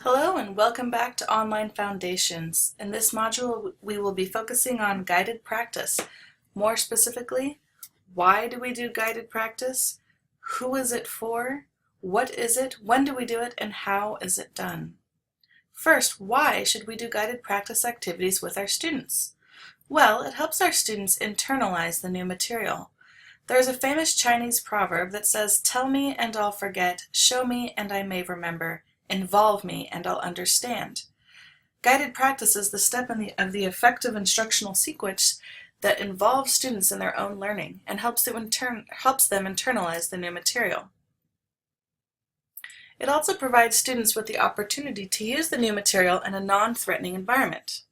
Hello and welcome back to Online Foundations. In this module, we will be focusing on guided practice. More specifically, why do we do guided practice? Who is it for? What is it? When do we do it? And how is it done? First, why should we do guided practice activities with our students? Well, it helps our students internalize the new material. There is a famous Chinese proverb that says, "Tell me and I'll forget, show me and I may remember, involve me and I'll understand." Guided practice is the step of the effective instructional sequence that involves students in their own learning and helps them internalize the new material. It also provides students with the opportunity to use the new material in a non-threatening environment.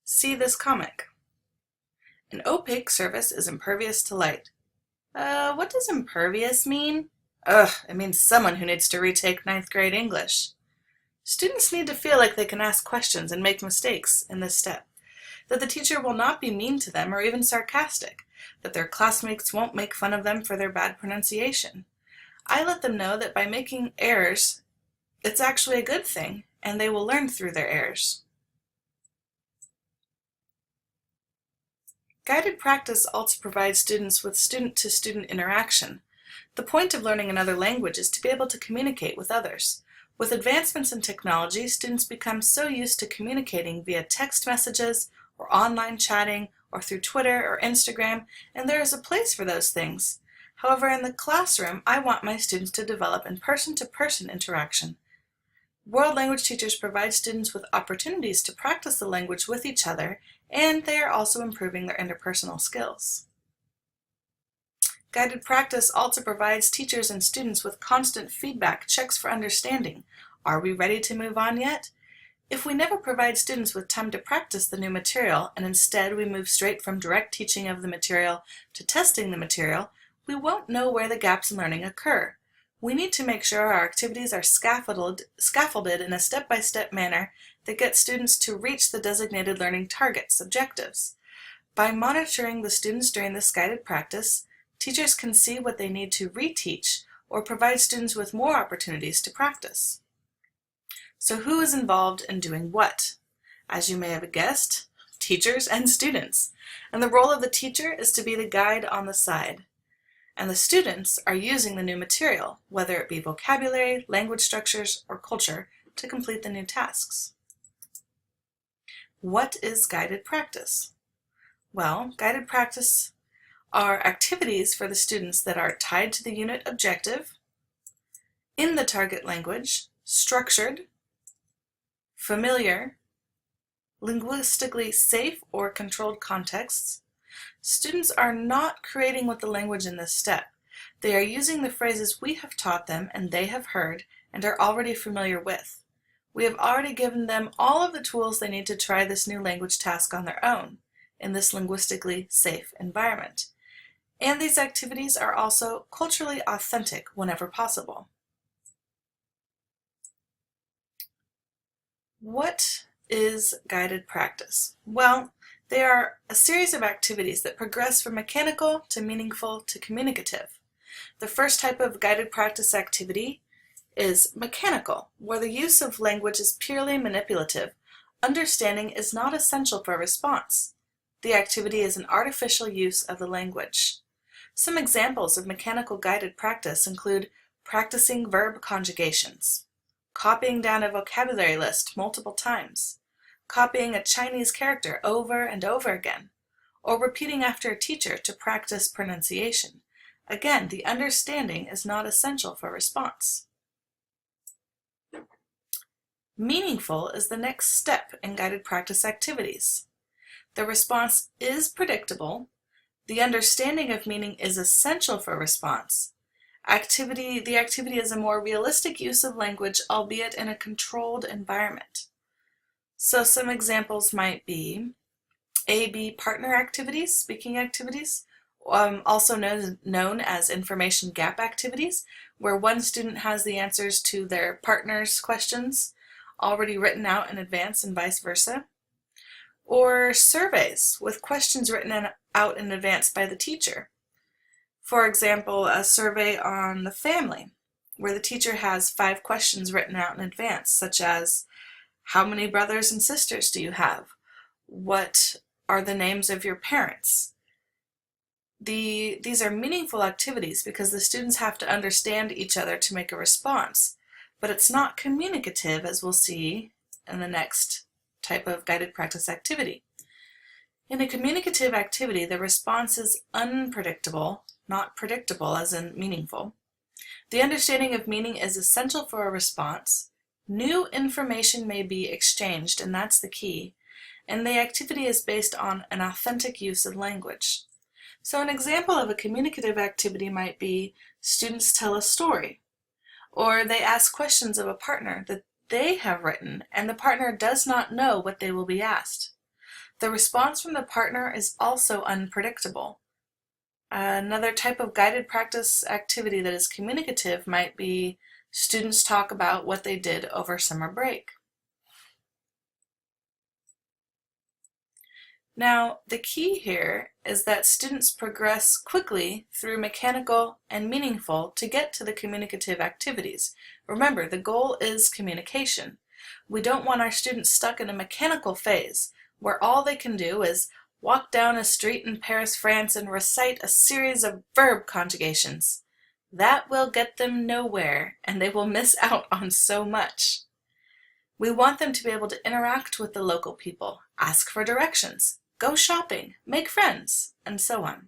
See this comic. An opaque surface is impervious to light. What does impervious mean? It means someone who needs to retake ninth grade English. Students need to feel like they can ask questions and make mistakes in this step, that the teacher will not be mean to them or even sarcastic, that their classmates won't make fun of them for their bad pronunciation. I let them know that by making errors, it's actually a good thing, and they will learn through their errors. Guided practice also provides students with student-to-student interaction. The point of learning another language is to be able to communicate with others. With advancements in technology, students become so used to communicating via text messages or online chatting or through Twitter or Instagram, and there is a place for those things. However, in the classroom, I want my students to develop in person-to-person interaction. World language teachers provide students with opportunities to practice the language with each other, and they are also improving their interpersonal skills. Guided practice also provides teachers and students with constant feedback, checks for understanding. Are we ready to move on yet? If we never provide students with time to practice the new material, and instead we move straight from direct teaching of the material to testing the material, we won't know where the gaps in learning occur. We need to make sure our activities are scaffolded in a step-by-step manner that gets students to reach the designated learning targets, objectives. By monitoring the students during this guided practice, teachers can see what they need to reteach or provide students with more opportunities to practice. So who is involved in doing what? As you may have guessed, teachers and students. And the role of the teacher is to be the guide on the side. And the students are using the new material, whether it be vocabulary, language structures, or culture, to complete the new tasks. What is guided practice? Well, guided practice are activities for the students that are tied to the unit objective, in the target language, structured, familiar, linguistically safe or controlled contexts. Students are not creating with the language in this step. They are using the phrases we have taught them and they have heard and are already familiar with. We have already given them all of the tools they need to try this new language task on their own in this linguistically safe environment. And these activities are also culturally authentic whenever possible. What is guided practice? Well, they are a series of activities that progress from mechanical to meaningful to communicative. The first type of guided practice activity is mechanical, where the use of language is purely manipulative. Understanding is not essential for response. The activity is an artificial use of the language. Some examples of mechanical guided practice include practicing verb conjugations, copying down a vocabulary list multiple times, copying a Chinese character over and over again, or repeating after a teacher to practice pronunciation. Again, the understanding is not essential for response. Meaningful is the next step in guided practice activities. The response is predictable. The understanding of meaning is essential for response. The activity is a more realistic use of language, albeit in a controlled environment. So some examples might be A-B partner activities, speaking activities, also known as information gap activities, where one student has the answers to their partner's questions already written out in advance and vice versa. Or surveys with questions written out in advance by the teacher. For example, a survey on the family, where the teacher has 5 questions written out in advance, such as, how many brothers and sisters do you have? What are the names of your parents? These are meaningful activities because the students have to understand each other to make a response, but it's not communicative, as we'll see in the next type of guided practice activity. In a communicative activity, the response is unpredictable, not predictable as in meaningful. The understanding of meaning is essential for a response. New information may be exchanged, and that's the key, and the activity is based on an authentic use of language. So an example of a communicative activity might be students tell a story, or they ask questions of a partner that they have written, and the partner does not know what they will be asked. The response from the partner is also unpredictable. Another type of guided practice activity that is communicative might be students talk about what they did over summer break. Now, the key here is that students progress quickly through mechanical and meaningful to get to the communicative activities. Remember, the goal is communication. We don't want our students stuck in a mechanical phase where all they can do is walk down a street in Paris, France, and recite a series of verb conjugations. That will get them nowhere, and they will miss out on so much. We want them to be able to interact with the local people, ask for directions, go shopping, make friends, and so on.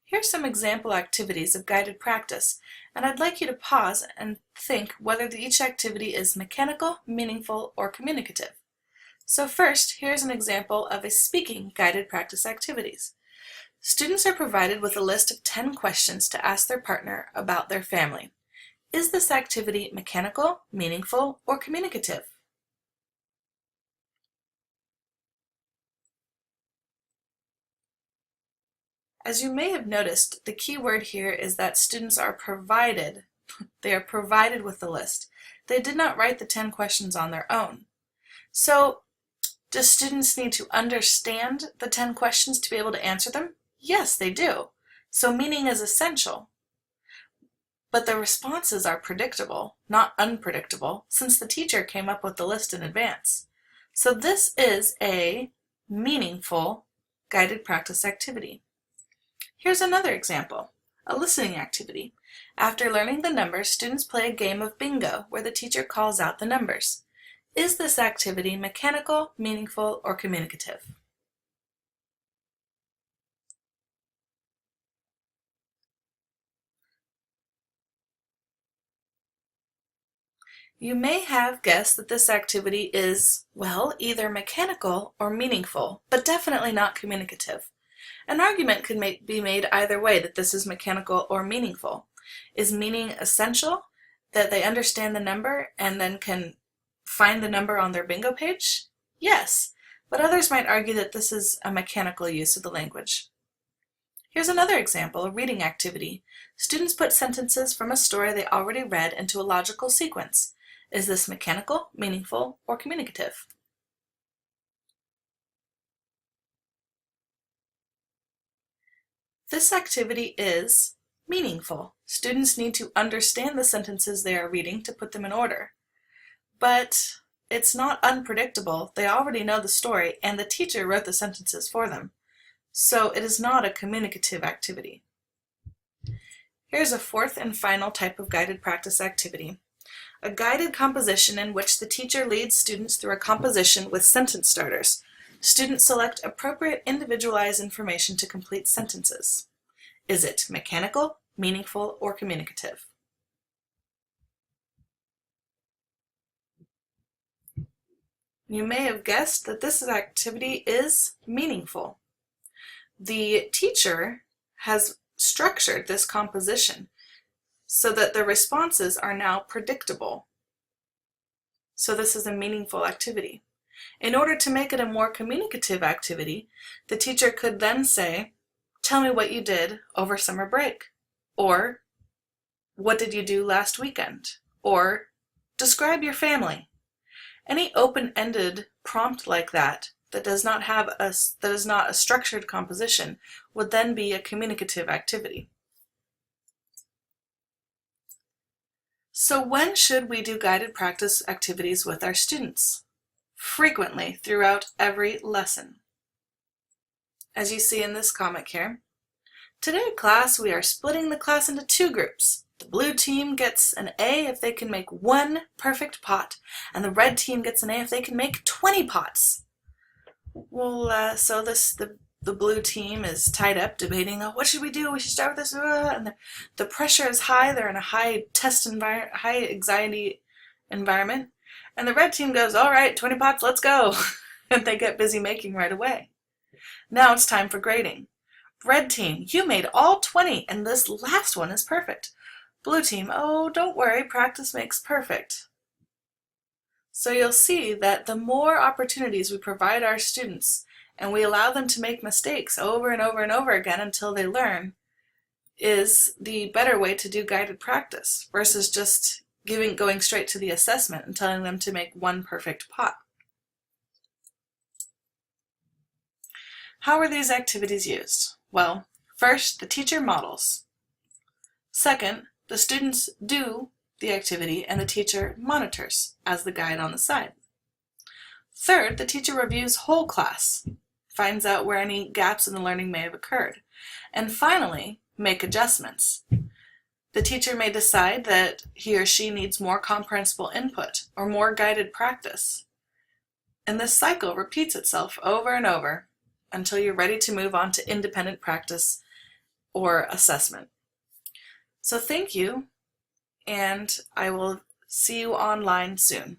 Here's some example activities of guided practice, and I'd like you to pause and think whether each activity is mechanical, meaningful, or communicative. So first, here's an example of a speaking guided practice activities. Students are provided with a list of 10 questions to ask their partner about their family. Is this activity mechanical, meaningful, or communicative? As you may have noticed, the key word here is that students are provided. They are provided with the list. They did not write the 10 questions on their own. So, do students need to understand the 10 questions to be able to answer them? Yes, they do. So meaning is essential. But the responses are predictable, not unpredictable, since the teacher came up with the list in advance. So this is a meaningful guided practice activity. Here's another example, a listening activity. After learning the numbers, students play a game of bingo where the teacher calls out the numbers. Is this activity mechanical, meaningful, or communicative? You may have guessed that this activity is, well, either mechanical or meaningful, but definitely not communicative. An argument could be made either way that this is mechanical or meaningful. Is meaning essential, that they understand the number and then can find the number on their bingo page? Yes, but others might argue that this is a mechanical use of the language. Here's another example, a reading activity. Students put sentences from a story they already read into a logical sequence. Is this mechanical, meaningful, or communicative? This activity is meaningful. Students need to understand the sentences they are reading to put them in order. But it's not unpredictable. They already know the story, and the teacher wrote the sentences for them. So it is not a communicative activity. Here's a fourth and final type of guided practice activity. A guided composition in which the teacher leads students through a composition with sentence starters. Students select appropriate individualized information to complete sentences. Is it mechanical, meaningful, or communicative? You may have guessed that this activity is meaningful. The teacher has structured this composition so that the responses are now predictable. So this is a meaningful activity. In order to make it a more communicative activity, the teacher could then say, tell me what you did over summer break, or what did you do last weekend, or describe your family. Any open-ended prompt like that is not a structured composition would then be a communicative activity. So when should we do guided practice activities with our students? Frequently, throughout every lesson. As you see in this comic here, today class we are splitting the class into two groups. The blue team gets an A if they can make one perfect pot, and the red team gets an A if they can make 20 pots. Well, so the blue team is tied up debating, oh, what should we do? We should start with this, and the pressure is high. They're in a high high anxiety environment, and the red team goes, all right, 20 pots, let's go, and they get busy making right away. Now it's time for grading. Red team, you made all 20, and this last one is perfect. Blue team, oh, don't worry, practice makes perfect. So you'll see that the more opportunities we provide our students and we allow them to make mistakes over and over and over again until they learn is the better way to do guided practice versus just going straight to the assessment and telling them to make one perfect pot. How are these activities used? Well, first, the teacher models. Second, the students do the activity and the teacher monitors as the guide on the side. Third, the teacher reviews whole class, finds out where any gaps in the learning may have occurred. And finally, make adjustments. The teacher may decide that he or she needs more comprehensible input or more guided practice. And this cycle repeats itself over and over until you're ready to move on to independent practice or assessment. So thank you, and I will see you online soon.